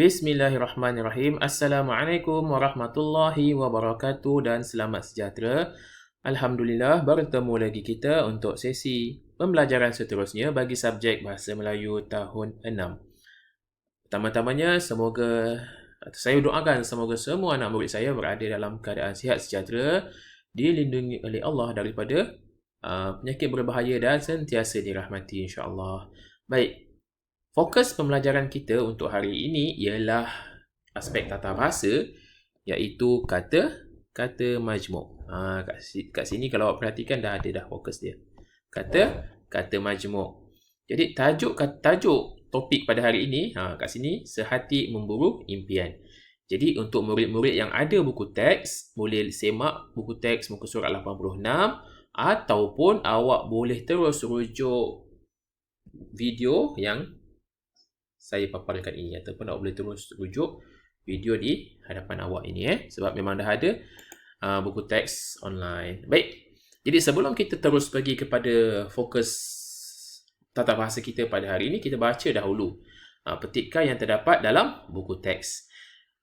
Bismillahirrahmanirrahim. Assalamualaikum warahmatullahi wabarakatuh dan selamat sejahtera. Alhamdulillah, bertemu lagi kita untuk sesi pembelajaran seterusnya bagi subjek Bahasa Melayu tahun 6. Pertama-tamanya, saya doakan semoga semua anak murid saya berada dalam keadaan sihat sejahtera, dilindungi oleh Allah daripada penyakit berbahaya dan sentiasa dirahmati insya-Allah. Baik. Fokus pembelajaran kita untuk hari ini ialah aspek tata bahasa, iaitu kata majmuk. Kat sini kalau awak perhatikan dah ada fokus dia. Kata majmuk. Jadi tajuk topik pada hari ini, kat sini sehati memburu impian. Jadi untuk murid-murid yang ada buku teks, boleh semak buku teks muka surat 86 ataupun awak boleh terus rujuk video yang saya paparkan ini, ataupun awak boleh terus rujuk video di hadapan awak ini sebab memang dah ada buku teks online. Baik. Jadi sebelum kita terus pergi kepada fokus tata bahasa kita pada hari ini, kita baca dahulu petikan yang terdapat dalam buku teks.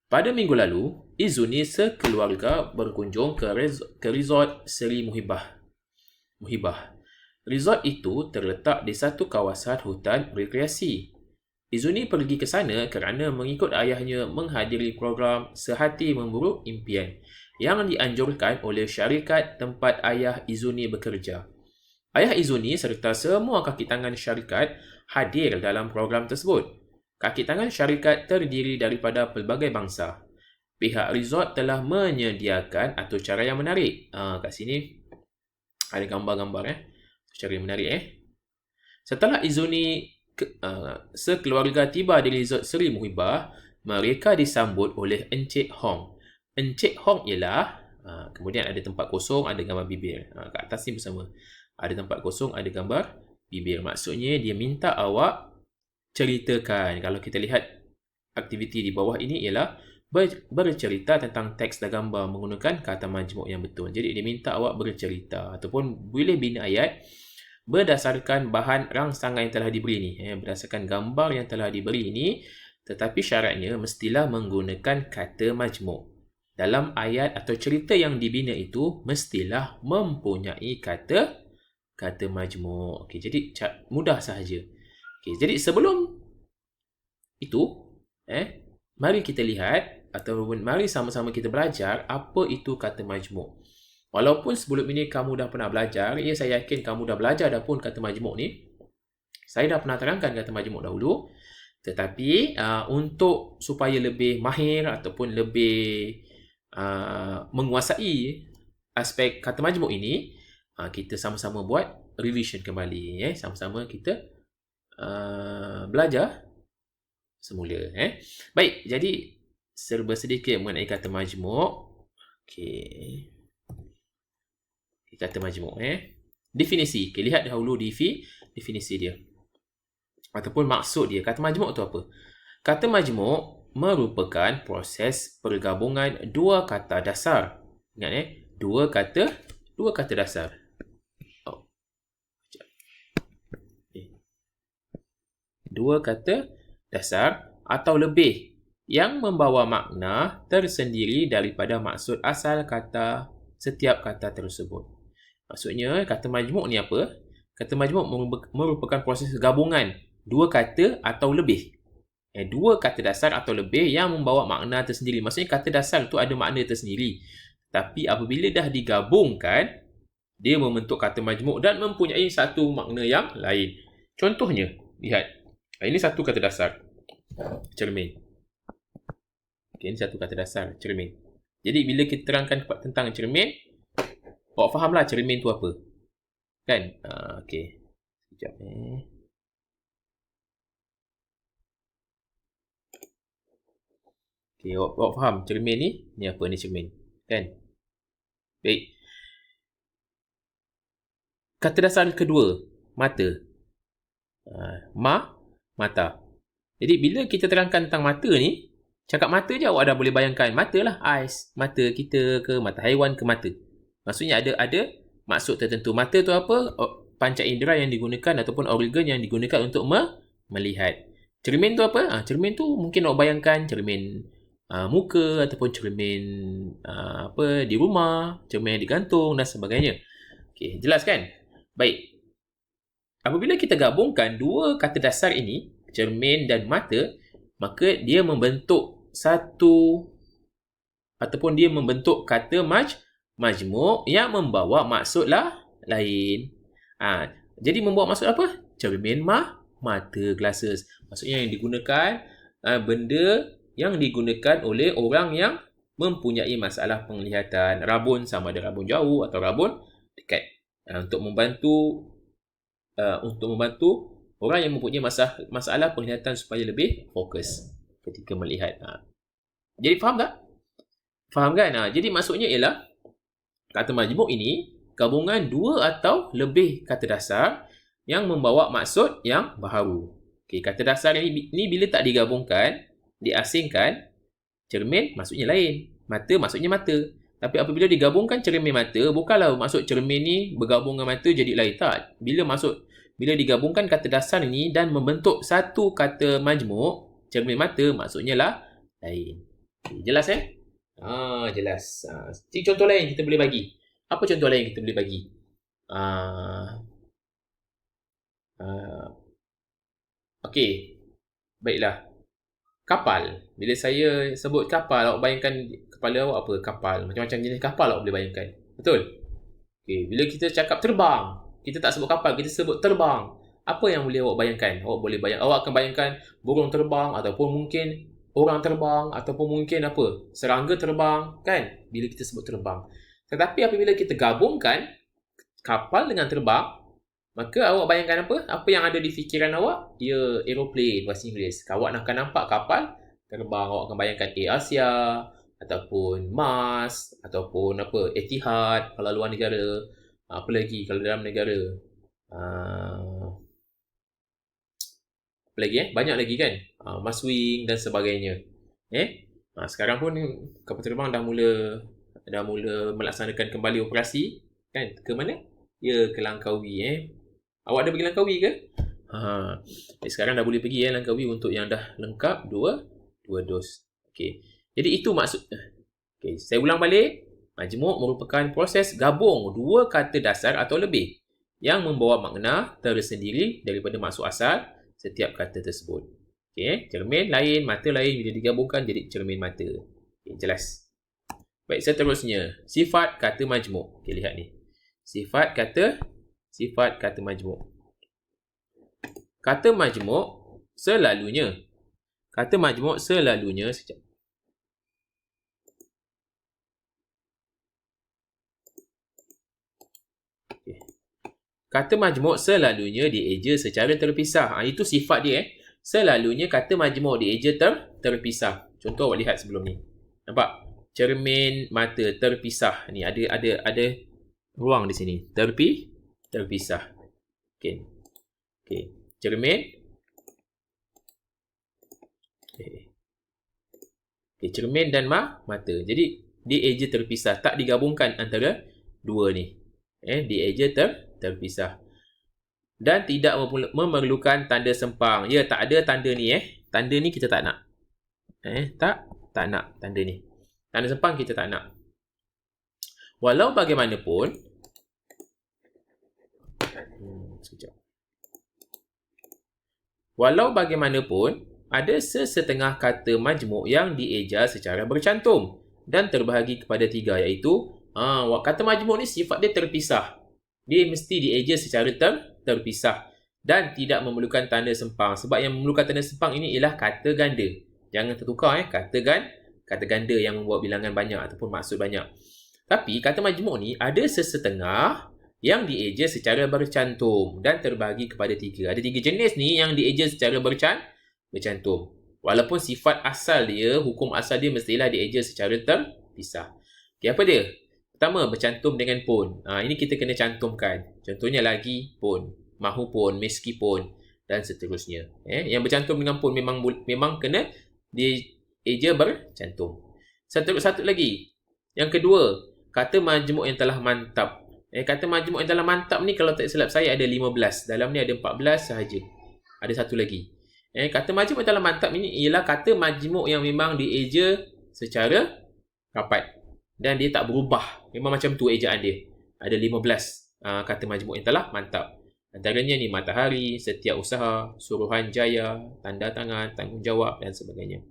Pada minggu lalu, Izuni sekeluarga berkunjung ke resort Seri Muhibah. Resort itu terletak di satu kawasan hutan rekreasi. Izuni pergi ke sana kerana mengikut ayahnya menghadiri program Sehati Memburu Impian yang dianjurkan oleh syarikat tempat ayah Izuni bekerja. Ayah Izuni serta semua kaki tangan syarikat hadir dalam program tersebut. Kaki tangan syarikat terdiri daripada pelbagai bangsa. Pihak resort telah menyediakan atau cara yang menarik. Kat sini ada gambar-gambar cara yang menarik. Setelah Izuni sekeluarga tiba di resort Seri Muhibah, mereka disambut oleh Encik Hong. Encik Hong ialah kemudian ada tempat kosong, ada gambar bibir. Kat atas ni bersama. Ada tempat kosong, ada gambar bibir. Maksudnya dia minta awak ceritakan. Kalau kita lihat aktiviti di bawah ini ialah bercerita tentang teks dan gambar menggunakan kata majmuk yang betul. Jadi dia minta awak bercerita ataupun boleh bina ayat berdasarkan bahan rangsangan yang telah diberi ni, berdasarkan gambar yang telah diberi ini, tetapi syaratnya mestilah menggunakan kata majmuk. Dalam ayat atau cerita yang dibina itu mestilah mempunyai kata majmuk. Okey, jadi mudah sahaja. Okey, jadi sebelum itu, mari kita lihat ataupun mari sama-sama kita belajar apa itu kata majmuk. Walaupun sebelum ini kamu dah pernah belajar, saya yakin kamu dah belajar dah pun kata majmuk ni. Saya dah pernah terangkan kata majmuk dahulu. Tetapi untuk supaya lebih mahir ataupun lebih menguasai aspek kata majmuk ini, kita sama-sama buat revision kembali. Sama-sama kita belajar semula. Baik, jadi serba sedikit mengenai kata majmuk. Okey. Kata majmuk. Definisi. Okay, lihat dahulu definisi dia. Ataupun maksud dia. Kata majmuk tu apa? Kata majmuk merupakan proses pergabungan dua kata dasar. Ingat dua kata dasar. Dua kata dasar atau lebih yang membawa makna tersendiri daripada maksud asal kata setiap kata tersebut. Maksudnya, kata majmuk ni apa? Kata majmuk merupakan proses gabungan dua kata atau lebih. Dua kata dasar atau lebih yang membawa makna tersendiri. Maksudnya, kata dasar tu ada makna tersendiri. Tapi apabila dah digabungkan, dia membentuk kata majmuk dan mempunyai satu makna yang lain. Contohnya, lihat. Ini satu kata dasar. Cermin. Okay, ini satu kata dasar. Cermin. Jadi, bila kita terangkan tentang cermin, awak fahamlah cermin tu apa. Kan? Okey. Sekejap Okey, awak faham cermin ni? Ni apa ni cermin? Kan? Baik. Kata dasar kedua, mata. Mata. Jadi bila kita terangkan tentang mata ni, cakap mata je awak dah boleh bayangkan. Mata lah, eyes. Mata kita ke, mata haiwan ke mata. Maksudnya ada maksud tertentu. Mata tu apa? Panca indera yang digunakan ataupun organ yang digunakan untuk melihat. Cermin tu apa? Cermin tu mungkin awak bayangkan cermin muka ataupun cermin di rumah, cermin yang digantung dan sebagainya. Okey, jelas kan? Baik. Apabila kita gabungkan dua kata dasar ini, cermin dan mata, maka dia membentuk satu ataupun dia membentuk kata majmuk yang membawa maksud lain. Jadi membawa maksud apa? Cermin mata, glasses. Maksudnya yang digunakan benda yang digunakan oleh orang yang mempunyai masalah penglihatan. Rabun sama ada rabun jauh atau rabun dekat. Untuk membantu orang yang mempunyai masalah penglihatan supaya lebih fokus ketika melihat. Jadi faham tak? Faham kan? Jadi maksudnya ialah kata majmuk ini gabungan dua atau lebih kata dasar yang membawa maksud yang baharu. Okey, kata dasar ini bila tak digabungkan, diasingkan, cermin maksudnya lain, mata maksudnya mata. Tapi apabila digabungkan cermin mata, bukanlah maksud cermin ni bergabung dengan mata jadi lain, tak. Bila digabungkan kata dasar ini dan membentuk satu kata majmuk, cermin mata maksudnya lain. Jelas jelas. Contoh lain kita boleh bagi. Apa contoh lain kita boleh bagi? Okey. Baiklah. Kapal. Bila saya sebut kapal, awak bayangkan kepala awak apa? Kapal. Macam-macam jenis kapal awak boleh bayangkan. Betul? Okey, bila kita cakap terbang, kita tak sebut kapal, kita sebut terbang. Apa yang boleh awak bayangkan? Awak akan bayangkan burung terbang ataupun mungkin orang terbang ataupun mungkin apa? Serangga terbang, kan? Bila kita sebut terbang. Tetapi apabila kita gabungkan kapal dengan terbang, maka awak bayangkan apa? Apa yang ada di fikiran awak? Ya, aeroplane bahasa Inggeris. Awak akan nampak kapal terbang. Awak akan bayangkan Air Asia ataupun Mars ataupun apa? Etihad kalau luar negara. Apa lagi kalau dalam negara? Apa lagi Banyak lagi kan? Maswing dan sebagainya. Sekarang pun kapal terbang dah mula melaksanakan kembali operasi, kan? Ke mana? Ya, ke Langkawi. Awak ada pergi Langkawi ke? Sekarang dah boleh pergi Langkawi untuk yang dah lengkap dua dos. Okey. Jadi itu maksud. Okey, saya ulang balik. Majmuk merupakan proses gabung dua kata dasar atau lebih yang membawa makna tersendiri daripada maksud asal setiap kata tersebut. Okey, cermin lain, mata lain, bila digabungkan jadi cermin mata. Okey, jelas. Baik, seterusnya, sifat kata majmuk. Okey, lihat ni. Sifat kata majmuk. Kata majmuk selalunya sekejap. Okay. Kata majmuk selalunya dieja secara terpisah. Itu sifat dia. Selalunya kata majmuk dieja terpisah. Contoh awak lihat sebelum ni. Nampak? Cermin mata terpisah. Ni ada ruang di sini. Terpisah. Okey. Cermin. Cermin dan mata. Jadi dia eja terpisah, tak digabungkan antara dua ni. Dia eja terpisah. Dan tidak memerlukan tanda sempang. Ya, tak ada tanda ni Tanda ni kita tak nak. Tak nak tanda ni. Tanda sempang kita tak nak. Walau bagaimanapun, ada sesetengah kata majmuk yang dieja secara bercantum dan terbahagi kepada tiga, iaitu kata majmuk ni sifat dia terpisah. Dia mesti dieja secara terpisah dan tidak memerlukan tanda sempang. Sebab yang memerlukan tanda sempang ini ialah kata ganda. Jangan tertukar kata ganda yang membawa bilangan banyak ataupun maksud banyak. Tapi kata majmuk ni ada sesetengah yang dieja secara bercantum dan terbahagi kepada tiga. Ada tiga jenis ni yang dieja secara bercantum. Walaupun sifat asal dia, hukum asal dia mestilah dieja secara terpisah. Okey, apa dia? Pertama, bercantum dengan pun. Ini kita kena cantumkan. Contohnya lagi pun, mahu pun, meskipun dan seterusnya. Yang bercantum dengan pun memang kena dieja bercantum. Satu lagi. Yang kedua, kata majmuk yang telah mantap. Kata majmuk yang telah mantap ni kalau tak silap saya ada 15. Dalam ni ada 14 sahaja. Ada satu lagi. Kata majmuk dalam mantap ini ialah kata majmuk yang memang dieja secara rapat dan dia tak berubah. Memang macam tu ejaan dia. Ada 15 kata majmuk yang telah mantap. Antaranya ni matahari, setiausaha, suruhanjaya, tanda tangan, tanggungjawab dan sebagainya.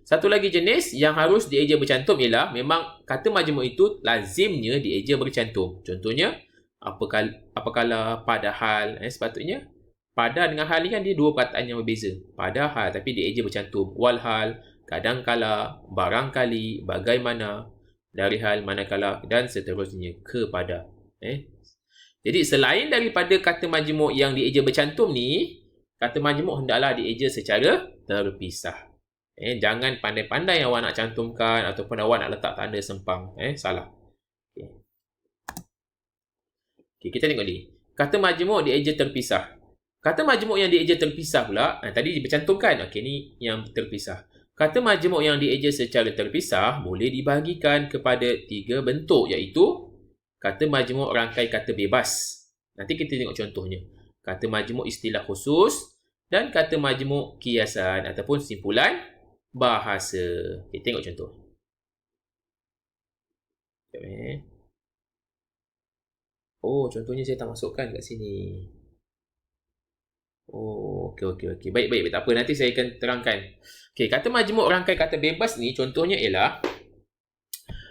Satu lagi jenis yang harus dieja bercantum ialah memang kata majmuk itu lazimnya dieja bercantum. Contohnya apakala, padahal. Sepatutnya pada dengan hal ni kan dia dua perkataan yang berbeza. Padahal tapi dieja bercantum. Walhal, kadangkala, barangkali, bagaimana, dari hal, manakala dan seterusnya kepada. Jadi selain daripada kata majmuk yang dieja bercantum ni, kata majmuk hendaklah dieja secara terpisah. Jangan pandai-pandai awak nak cantumkan ataupun awak nak letak tanda sempang. Salah. Okay, kita tengok ni. Kata majmuk dieja terpisah. Kata majmuk yang dieja terpisah pula, tadi bercantumkan. Okey, ni yang terpisah. Kata majmuk yang dieja secara terpisah boleh dibahagikan kepada 3 bentuk, iaitu kata majmuk rangkai kata bebas. Nanti kita tengok contohnya. Kata majmuk istilah khusus dan kata majmuk kiasan ataupun simpulan bahasa. Kita tengok contoh. Contohnya saya tak masukkan kat sini. Okey. Baik. Tak apa, nanti saya akan terangkan. Okey, kata majmuk rangkai kata bebas ni contohnya ialah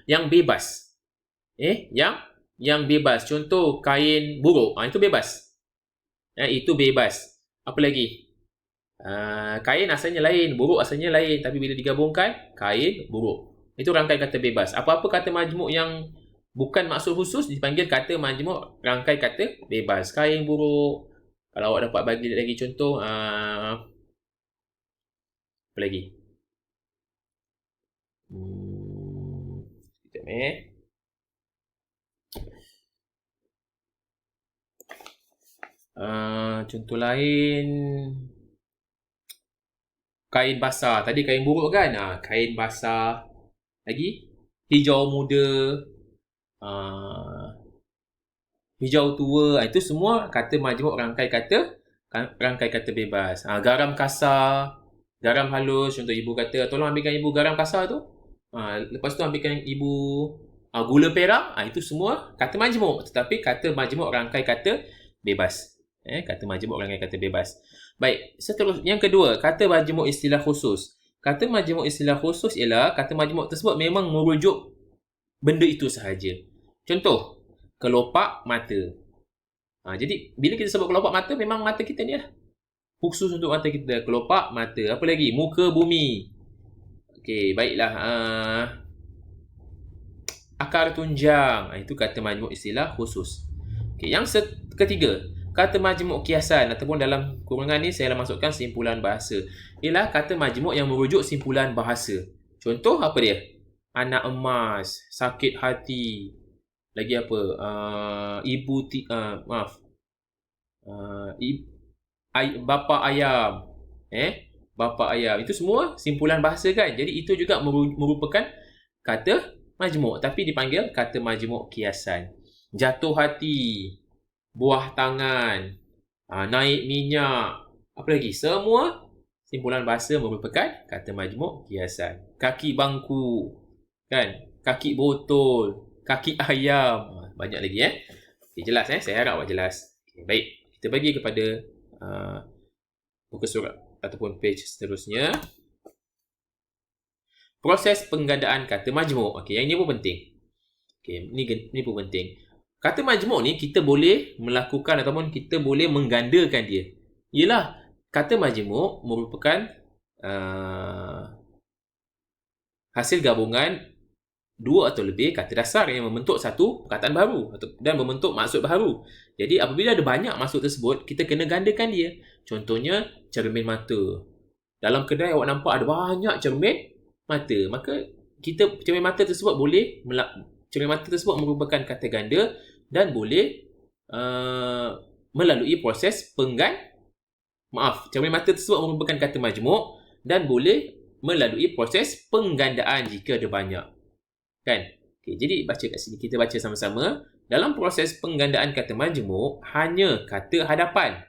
yang bebas. Yang bebas. Contoh kain buruk. Itu bebas. Itu bebas. Apa lagi? Kain asalnya lain, buruk asalnya lain, tapi bila digabungkan kain buruk. Itu rangkai kata bebas. Apa-apa kata majmuk yang bukan maksud khusus dipanggil kata majmuk rangkai kata bebas. Kain buruk. Kalau awak dapat bagi lagi contoh, apa lagi? Sekejap contoh lain, kain basah. Tadi kain buruk kan? Kain basah. Lagi hijau muda, hijau tua. Itu semua kata majmuk rangkai kata bebas. Garam kasar, garam halus. Contoh ibu kata, tolong ambilkan ibu garam kasar tu. Lepas tu ambilkan ibu gula perak. Itu semua kata majmuk, tetapi kata majmuk rangkai kata bebas. Kata majmuk rangkai kata bebas. Baik, seterusnya yang kedua, kata majmuk istilah khusus. Kata majmuk istilah khusus ialah kata majmuk tersebut memang merujuk benda itu sahaja. Contoh, kelopak mata. Jadi bila kita sebut kelopak mata, memang mata kita ni lah. Khusus untuk mata kita, kelopak mata. Apa lagi? Muka bumi. Okey, baiklah. Akar tunjang. Itu kata majmuk istilah khusus. Okey, yang ketiga, kata majmuk kiasan ataupun dalam kurungan ni saya masukkan simpulan bahasa. Ialah kata majmuk yang merujuk simpulan bahasa. Contoh apa dia? Anak emas, sakit hati. Lagi apa? Bapa ayam. Bapa ayam. Itu semua simpulan bahasa kan? Jadi itu juga merupakan kata majmuk, tapi dipanggil kata majmuk kiasan. Jatuh hati, buah tangan, naik minyak, apa lagi? Semua simpulan bahasa merupakan kata majmuk kiasan. Kaki bangku, kan? Kaki botol, kaki ayam. Banyak lagi Okay, jelas saya harap awak jelas. Okay, baik, kita bagi kepada muka surat ataupun page seterusnya. Proses penggandaan kata majmuk. Okey, yang ini pun penting. Okey, ni pun penting. Kata majmuk ni kita boleh melakukan ataupun kita boleh menggandakan dia. Ialah kata majmuk merupakan hasil gabungan dua atau lebih kata dasar yang membentuk satu perkataan baru dan membentuk maksud baru. Jadi apabila ada banyak maksud tersebut, kita kena gandakan dia. Contohnya cermin mata. Dalam kedai awak nampak ada banyak cermin mata, maka cermin mata tersebut merupakan kata ganda dan boleh melalui proses cermin mata tersebut merupakan kata majmuk dan boleh melalui proses penggandaan jika ada banyak. Kan? Okay, jadi baca kat sini, kita baca sama-sama. Dalam proses penggandaan kata majmuk, hanya kata hadapan.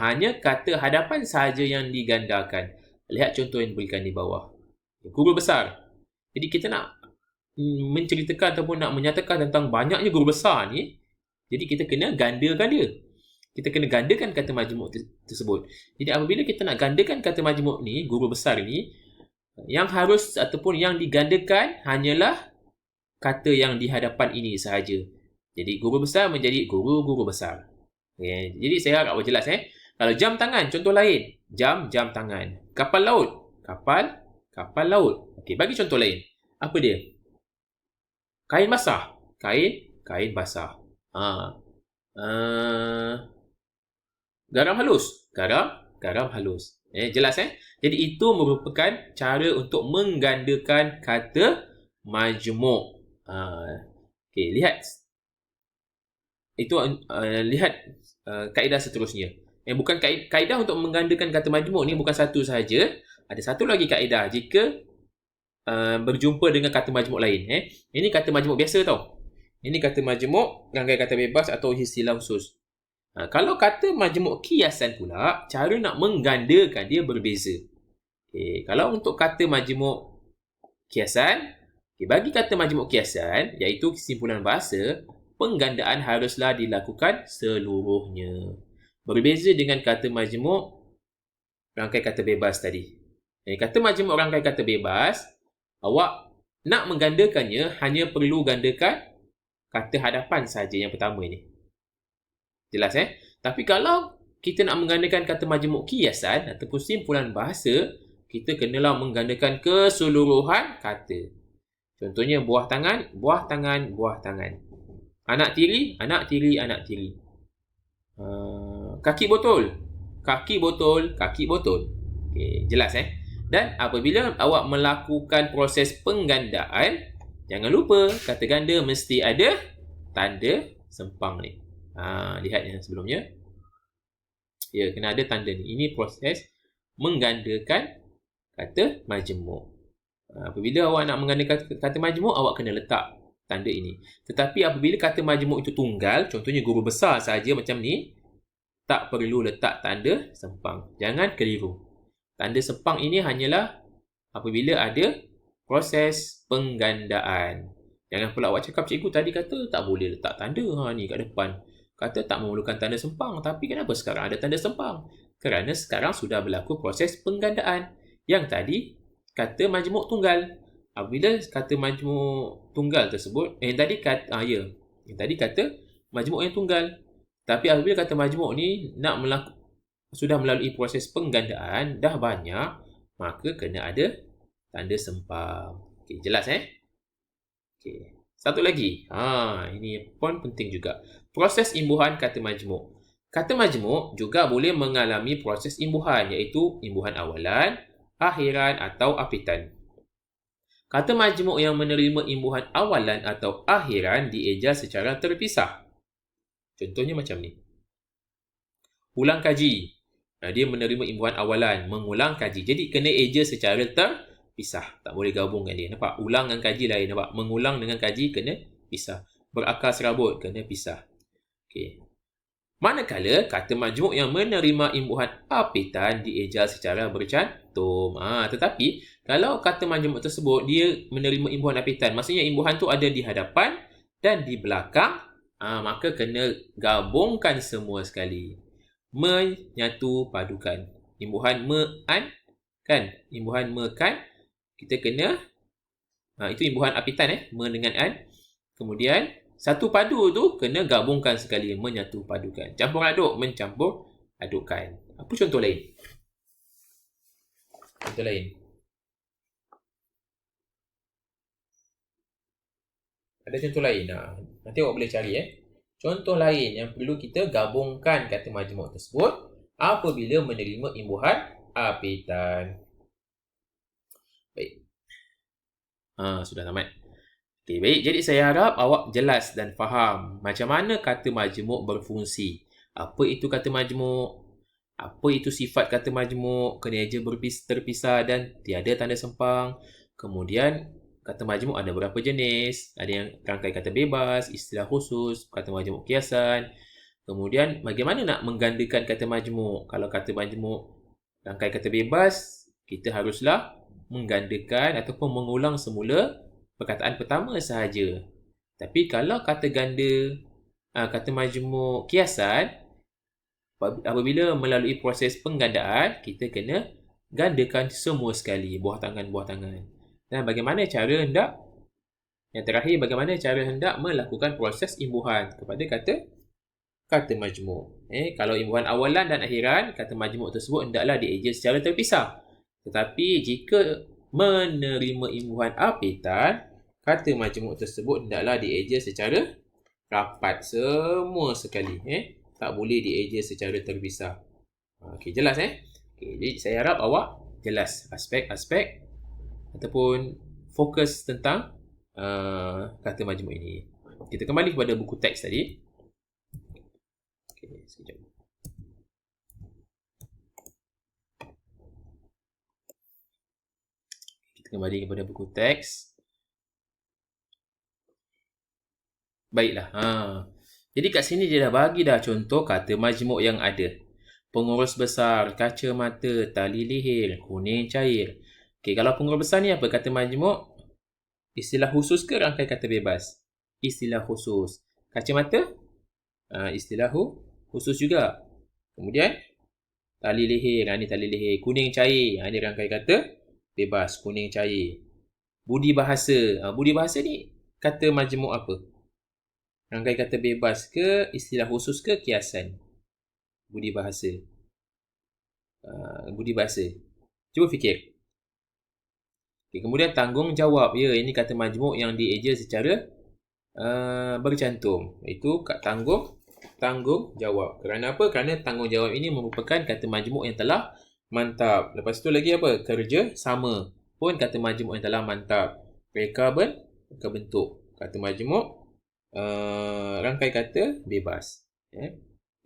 Hanya kata hadapan sahaja yang digandakan. Lihat contoh yang diberikan di bawah. Guru besar. Jadi kita nak menceritakan ataupun nak menyatakan tentang banyaknya guru besar ni, jadi kita kena gandakan dia. Kita kena gandakan kata majmuk tersebut. Jadi apabila kita nak gandakan kata majmuk ni, guru besar ni, yang harus ataupun yang digandakan hanyalah kata yang di hadapan ini sahaja. Jadi guru besar menjadi guru-guru besar. Okay. Jadi saya harap jelas. Kalau jam tangan, contoh lain. Jam tangan. Kapal laut. Kapal laut. Okey, bagi contoh lain. Apa dia? Kain basah. Kain basah. Garam halus. Garam halus. Jelas. Jadi itu merupakan cara untuk menggandakan kata majmuk. Okey, lihat. Itu lihat kaedah seterusnya. Bukan kaedah untuk menggandakan kata majmuk ni bukan satu sahaja. Ada satu lagi kaedah jika berjumpa dengan kata majmuk lain. Ini kata majmuk biasa tau. Ini kata majmuk rangkai kata bebas atau istilah khusus. Kalau kata majmuk kiasan pula, cara nak menggandakan dia berbeza. Okay. Kalau untuk kata majmuk kiasan, bagi kata majmuk kiasan, iaitu kesimpulan bahasa, penggandaan haruslah dilakukan seluruhnya. Berbeza dengan kata majmuk rangkai kata bebas tadi. Kata majmuk rangkai kata bebas, awak nak menggandakannya hanya perlu gandakan kata hadapan saja yang pertama ini. Jelas Tapi kalau kita nak menggandakan kata majmuk kiasan ataupun simpulan bahasa, kita kenalah menggandakan keseluruhan kata. Contohnya buah tangan, buah tangan, buah tangan. Anak tiri, anak tiri, anak tiri. Kaki botol, kaki botol, kaki botol. Okay, jelas Dan apabila awak melakukan proses penggandaan, jangan lupa kata ganda mesti ada tanda sempang ni. Lihat yang sebelumnya. Ya, kena ada tanda ni. Ini proses menggandakan kata majmuk. Apabila awak nak menggandakan kata majmuk, awak kena letak tanda ini. Tetapi apabila kata majmuk itu tunggal, contohnya guru besar saja macam ni, tak perlu letak tanda sempang. Jangan keliru. Tanda sempang ini hanyalah apabila ada proses penggandaan. Jangan pula awak cakap, cikgu tadi kata tak boleh letak tanda ni kat depan. Kata tak memerlukan tanda sempang. Tapi kenapa sekarang ada tanda sempang? Kerana sekarang sudah berlaku proses penggandaan. Yang tadi kata majmuk tunggal. Apabila kata majmuk tunggal tersebut, yang tadi kata majmuk yang tunggal. Tapi apabila kata majmuk ni sudah melalui proses penggandaan dah banyak, maka kena ada tanda sempang. Okey, jelas Okey. Satu lagi. Ini pun penting juga. Proses imbuhan kata majmuk. Kata majmuk juga boleh mengalami proses imbuhan, iaitu imbuhan awalan, akhiran atau apitan. Kata majmuk yang menerima imbuhan awalan atau akhiran dieja secara terpisah. Contohnya macam ni. Ulang kaji. Dia menerima imbuhan awalan, mengulang kaji. Jadi kena eja secara terpisah. Tak boleh gabungkan dia. Nampak? Ulang dengan kaji lain. Nampak? Mengulang dengan kaji kena pisah. Berakar serabut kena pisah. Okey. Manakala kata majmuk yang menerima imbuhan apitan dieja secara bercantum. Tetapi kalau kata majmuk tersebut dia menerima imbuhan apitan, maksudnya imbuhan tu ada di hadapan dan di belakang, maka kena gabungkan semua sekali. Menyatu padukan. Imbuhan me-an kan? Imbuhan me-kan kita kena itu imbuhan apitan me dengan an. Kemudian satu padu tu kena gabungkan sekali, menyatu padukan. Campur aduk, mencampur adukkan. Apa contoh lain? Contoh lain. Ada contoh lain. Nanti awak boleh cari Contoh lain yang perlu kita gabungkan kata majmuk tersebut apabila menerima imbuhan apitan. Baik. Sudah tamat. Okay, baik. Jadi saya harap awak jelas dan faham macam mana kata majmuk berfungsi. Apa itu kata majmuk? Apa itu sifat kata majmuk? Kena eja terpisah dan tiada tanda sempang. Kemudian kata majmuk ada berapa jenis? Ada yang rangkai kata bebas, istilah khusus, kata majmuk kiasan. Kemudian bagaimana nak menggandakan kata majmuk? Kalau kata majmuk rangkai kata bebas, kita haruslah menggandakan ataupun mengulang semula perkataan pertama sahaja. Tapi kalau kata ganda, kata majmuk kiasan, apabila melalui proses penggandaan, kita kena gandakan semua sekali, buah tangan. Dan bagaimana cara hendak? Yang terakhir, bagaimana cara hendak melakukan proses imbuhan kepada kata majmuk. Kalau imbuhan awalan dan akhiran, kata majmuk tersebut hendaklah dieja secara terpisah. Tetapi jika menerima imbuhan apitan, kata majmuk tersebut hendaklah dieja secara rapat semua sekali. Tak boleh dieja secara terpisah. Okey, jelas jadi saya harap awak jelas aspek-aspek ataupun fokus tentang kata majmuk ini. Kita kembali kepada buku teks tadi. Okey, sekejap. Kita kembali kepada buku teks. Baiklah. Jadi kat sini dia dah bagi dah contoh kata majmuk yang ada. Pengurus besar, kaca mata, tali leher, kuning cair. Okey, kalau pengurus besar ni apa? Kata majmuk, istilah khusus ke rangkai kata bebas? Istilah khusus. Kaca mata? Istilah khusus juga. Kemudian, tali leher. Ni tali leher. Kuning cair. Ni rangkai kata bebas. Kuning cair. Budi bahasa. Budi bahasa ni kata majmuk apa? Rangkai kata bebas ke, istilah khusus ke, kiasan? Budi bahasa. Budi bahasa. Cuba fikir. Okay, kemudian tanggungjawab. Ya, ini kata majmuk yang dieja secara bercantum. Itu tanggungjawab. Kerana apa? Kerana tanggungjawab ini merupakan kata majmuk yang telah mantap. Lepas tu lagi apa? Kerja sama. Pun kata majmuk yang telah mantap. Reka bentuk. Kata majmuk rangkai kata bebas.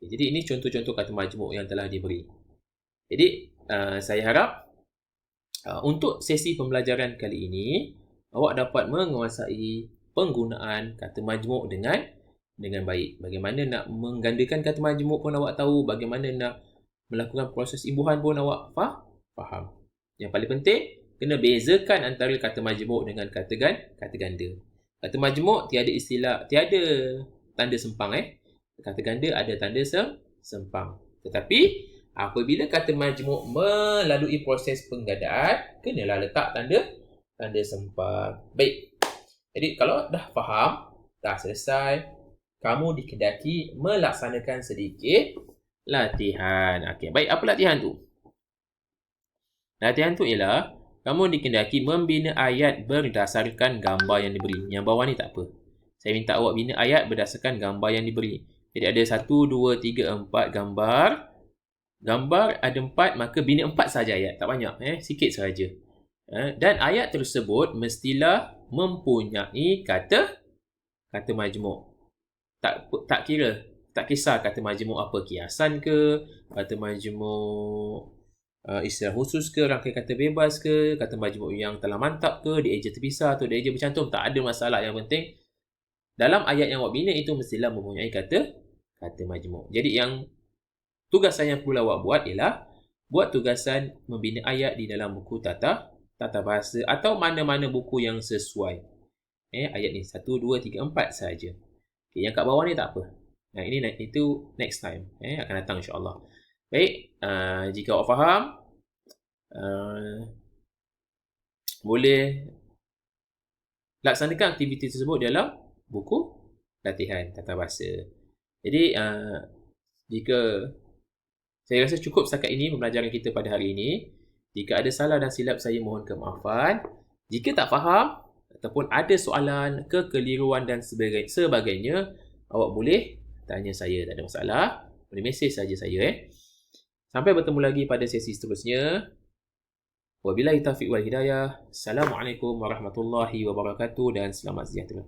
Jadi ini contoh-contoh kata majmuk yang telah diberi. Jadi saya harap untuk sesi pembelajaran kali ini awak dapat menguasai penggunaan kata majmuk dengan baik. Bagaimana nak menggandakan kata majmuk pun awak tahu, bagaimana nak melakukan proses imbuhan pun awak faham. Yang paling penting kena bezakan antara kata majmuk dengan kata ganda. Kata majmuk tiada tanda sempang. Kata ganda ada tanda sempang. Tetapi apabila kata majmuk melalui proses penggandaan, kenalah letak tanda sempang. Baik. Jadi kalau dah faham, dah selesai, kamu dikendaki melaksanakan sedikit latihan. Okey, baik, apa latihan tu? Latihan tu ialah kamu dikendaki membina ayat berdasarkan gambar yang diberi. Yang bawah ni tak apa. Saya minta awak bina ayat berdasarkan gambar yang diberi. Jadi ada 1, 2, 3, 4 gambar. Gambar ada 4, maka bina 4 saja ayat. Tak banyak, sikit sahaja. Dan ayat tersebut mestilah mempunyai kata majmuk. Tak kisah kata majmuk apa, kiasan ke, kata majmuk istilah khusus ke, rangkai kata bebas ke, kata majmuk yang telah mantap ke, dieja terpisah atau dieja bercantum, tak ada masalah. Yang penting dalam ayat yang awak bina itu mestilah mempunyai kata majmuk. Jadi yang tugasan yang perlu awak buat ialah buat tugasan membina ayat di dalam buku tata bahasa atau mana-mana buku yang sesuai. Ayat ni 1, 2, 3, 4 saja. Okay, yang kat bawah ni tak apa. Itu next time. Akan datang insya-Allah. Baik, jika awak faham, boleh laksanakan aktiviti tersebut dalam buku latihan tata bahasa. Jadi, jika saya rasa cukup setakat ini pembelajaran kita pada hari ini. Jika ada salah dan silap, saya mohon kemaafan. Jika tak faham ataupun ada soalan, kekeliruan dan sebagainya, awak boleh tanya saya, tak ada masalah. Boleh mesej saja saya. Sampai bertemu lagi pada sesi seterusnya. Wabillahi taufiq wal hidayah. Assalamualaikum warahmatullahi wabarakatuh dan selamat sejahtera.